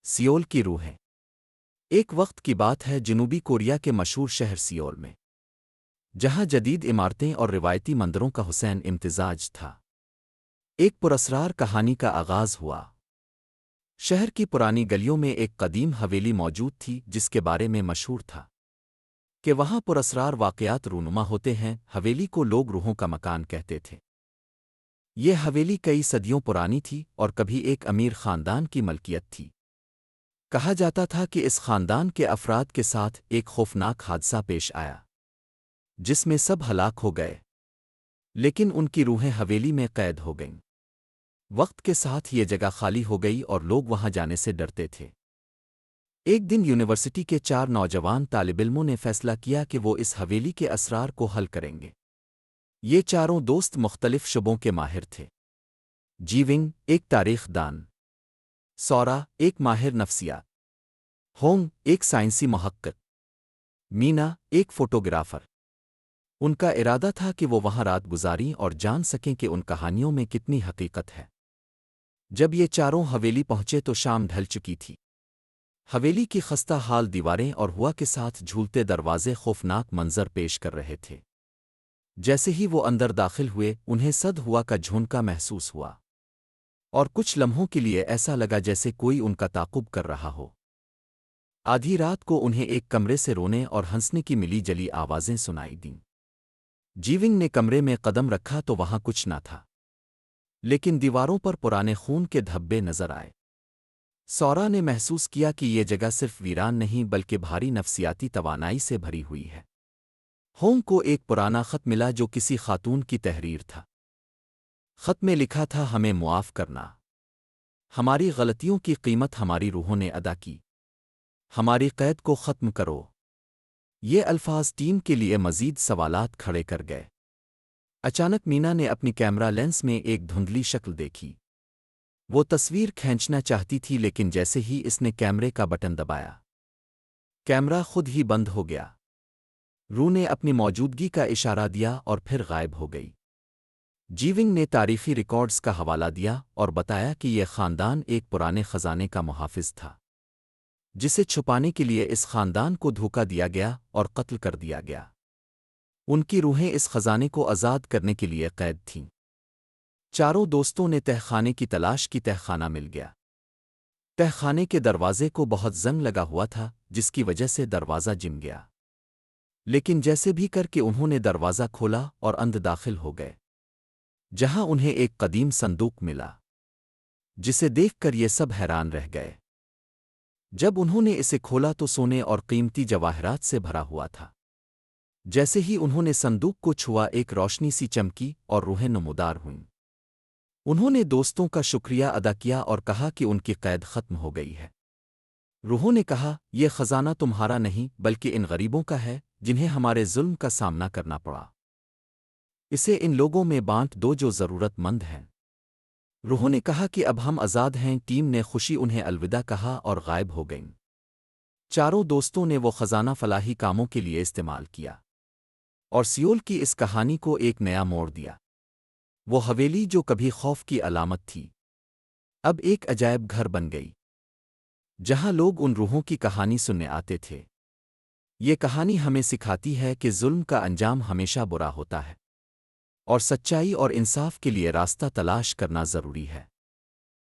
Civil کی روحیں۔ ایک وقت کی بات ہے جنوبی کوریا کے مشہور شہر سیول میں، جہاں جدید عمارتیں اور روایتی مندروں کا حسین امتزاج تھا۔ ایک پراسرار کہانی کا آغاز ہوا۔ شہر کی پرانی گلیوں میں ایک قدیم حویلی موجود تھی جس کے بارے میں مشہور تھا کہ وہاں پراسرار واقعات رونما ہوتے ہیں۔ حویلی کو لوگ روحوں کا مکان کہتے تھے۔ یہ حویلی کئی صدیوں پرانی تھی اور کبھی ایک امیر خاندان کی ملکیت تھی۔ کہا جاتا تھا کہ اس خاندان کے افراد کے ساتھ ایک خوفناک حادثہ پیش آیا جس میں سب ہلاک ہو گئے، لیکن ان کی روحیں حویلی میں قید ہو گئیں۔ وقت کے ساتھ یہ جگہ خالی ہو گئی اور لوگ وہاں جانے سے ڈرتے تھے۔ ایک دن یونیورسٹی کے 4 نوجوان طالب علموں نے فیصلہ کیا کہ وہ اس حویلی کے اسرار کو حل کریں گے۔ یہ چاروں دوست مختلف شعبوں کے ماہر تھے۔ جیونگ، ایک تاریخ دان، سورا، ایک ماہر نفسیات، ہونگ، ایک سائنسی محقق، مینا، ایک فوٹوگرافر۔ ان کا ارادہ تھا کہ وہ وہاں رات گزاریں اور جان سکیں کہ ان کہانیوں میں کتنی حقیقت ہے۔ جب یہ چاروں حویلی پہنچے تو شام ڈھل چکی تھی۔ حویلی کی خستہ حال دیواریں اور ہوا کے ساتھ جھولتے دروازے خوفناک منظر پیش کر رہے تھے۔ جیسے ہی وہ اندر داخل ہوئے انہیں صد ہوا کا جھونکا محسوس ہوا، اور کچھ لمحوں کے لیے ایسا لگا جیسے کوئی ان کا تعاقب کر رہا ہو۔ آدھی رات کو انہیں ایک کمرے سے رونے اور ہنسنے کی ملی جلی آوازیں سنائی دیں۔ جیونگ نے کمرے میں قدم رکھا تو وہاں کچھ نہ تھا، لیکن دیواروں پر پرانے خون کے دھبے نظر آئے۔ سورا نے محسوس کیا کہ یہ جگہ صرف ویران نہیں بلکہ بھاری نفسیاتی توانائی سے بھری ہوئی ہے۔ ہونگ کو ایک پرانا خط ملا جو کسی خاتون کی تحریر تھا۔ خط میں لکھا تھا، ہمیں معاف کرنا، ہماری غلطیوں کی قیمت ہماری روحوں نے ادا کی، ہماری قید کو ختم کرو۔ یہ الفاظ ٹیم کے لیے مزید سوالات کھڑے کر گئے۔ اچانک مینا نے اپنی کیمرہ لینس میں ایک دھندلی شکل دیکھی۔ وہ تصویر کھینچنا چاہتی تھی لیکن جیسے ہی اس نے کیمرے کا بٹن دبایا، کیمرہ خود ہی بند ہو گیا۔ روح نے اپنی موجودگی کا اشارہ دیا اور پھر غائب ہو گئی۔ جیونگ نے تاریخی ریکارڈز کا حوالہ دیا اور بتایا کہ یہ خاندان ایک پرانے خزانے کا محافظ تھا جسے چھپانے کے لیے اس خاندان کو دھوکہ دیا گیا اور قتل کر دیا گیا۔ ان کی روحیں اس خزانے کو آزاد کرنے کے لیے قید تھیں۔ چاروں دوستوں نے تہ خانے کی تلاش کی۔ تہ خانہ مل گیا۔ تہ خانے کے دروازے کو بہت زنگ لگا ہوا تھا جس کی وجہ سے دروازہ جم گیا، لیکن جیسے بھی کر کے انہوں نے دروازہ کھولا اور اندر داخل ہو گئے، جہاں انہیں ایک قدیم صندوق ملا جسے دیکھ کر یہ سب حیران رہ گئے۔ جب انہوں نے اسے کھولا تو سونے اور قیمتی جواہرات سے بھرا ہوا تھا۔ جیسے ہی انہوں نے صندوق کو چھوا ایک روشنی سی چمکی اور روحیں نمودار ہوئیں۔ انہوں نے دوستوں کا شکریہ ادا کیا اور کہا کہ ان کی قید ختم ہو گئی ہے۔ روحوں نے کہا، یہ خزانہ تمہارا نہیں بلکہ ان غریبوں کا ہے جنہیں ہمارے ظلم کا سامنا کرنا پڑا۔ اسے ان لوگوں میں بانٹ دو جو ضرورت مند ہیں۔ روحوں نے کہا کہ اب ہم آزاد ہیں۔ ٹیم نے خوشی انہیں الوداع کہا اور غائب ہو گئیں۔ چاروں دوستوں نے وہ خزانہ فلاحی کاموں کے لیے استعمال کیا اور سیول کی اس کہانی کو ایک نیا موڑ دیا۔ وہ حویلی جو کبھی خوف کی علامت تھی اب ایک عجائب گھر بن گئی جہاں لوگ ان روحوں کی کہانی سننے آتے تھے۔ یہ کہانی ہمیں سکھاتی ہے کہ ظلم کا انجام ہمیشہ برا ہوتا ہے اور سچائی اور انصاف کے لیے راستہ تلاش کرنا ضروری ہے۔